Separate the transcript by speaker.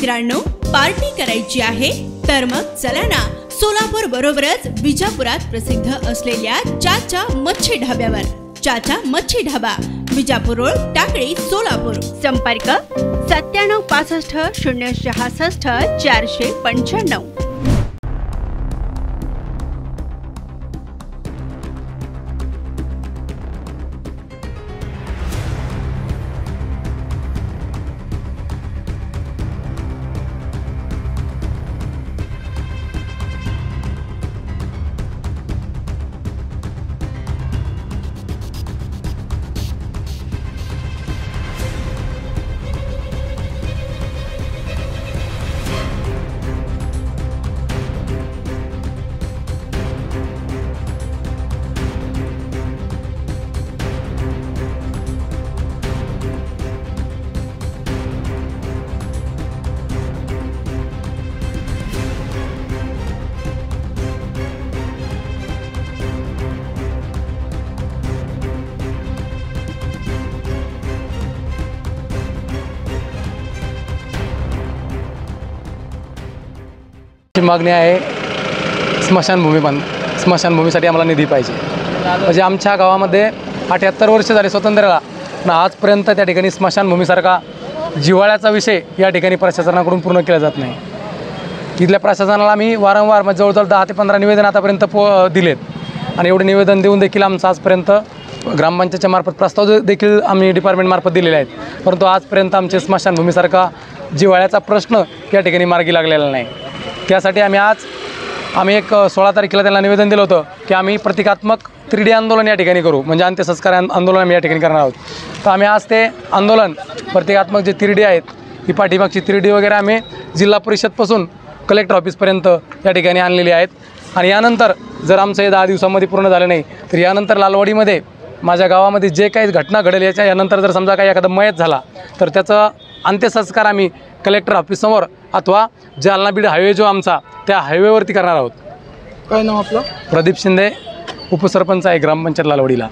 Speaker 1: मित्रांनो, पार्टी करायची आहे तर मग चला ना, सोलापूर बरोबरच विजापुरात प्रसिद्ध असलेल्या चाचा मच्छी ढाब्यावर। चाचा मच्छी ढाबा, विजापूर रोड, टाकळी, सोलापूर। संपर्क 9765 066 495।
Speaker 2: मागणी आहे स्मशानभूमीसाठी आम्हाला निधी पाहिजे। म्हणजे आमच्या गावामध्ये 78 वर्ष झाले स्वातंत्र्याला, पण आजपर्यंत त्या ठिकाणी स्मशानभूमीसारखा जिव्हाळ्याचा विषय या ठिकाणी प्रशासनाकडून पूर्ण केला जात नाही। तिथल्या प्रशासनाला आम्ही वारंवार जवळजवळ 10 ते 15 निवेदन आतापर्यंत दिलेत आणि एवढे निवेदन देऊन देखील आमचं आजपर्यंत ग्रामपंचायतच्या मार्फत प्रस्ताव देखील आम्ही डिपार्टमेंटमार्फत दिलेले आहेत, परंतु आजपर्यंत आमचे स्मशानभूमीसारखा जिव्हाळ्याचा प्रश्न या ठिकाणी मार्गी लागलेला नाही। त्यासाठी आम्ही एक 16 तारखेला त्यांना निवेदन दिलं होतं की आम्ही प्रतिकात्मक 3D आंदोलन या ठिकाणी करू, म्हणजे अंत्यसंस्कार आंदोलन आम्ही या ठिकाणी करणार आहोत। तर आम्ही आज ते आंदोलन प्रतिकात्मक जे 3D आहेत, ही पाठीमागची 3D वगैरे आम्ही जिल्हा परिषदपासून कलेक्टर ऑफिसपर्यंत या ठिकाणी आणलेली आहेत। आणि यानंतर जर आमचं हे 10 दिवसांमध्ये पूर्ण झालं नाही तर यानंतर लालवाडीमध्ये माझ्या गावामध्ये जे काही घटना घडेल यानंतर जर समजा काही एखादा मयत झाला तर त्याचं अंत्यसंस्कार आम्ही कलेक्टर ऑफिससमोर अथवा जालना बीड हायवे जो आमचा त्या हायवेवरती करणार आहोत।
Speaker 3: काय नाव आपलं?
Speaker 2: प्रदीप शिंदे, उपसरपंच आहे ग्रामपंचायत लालवाडीला।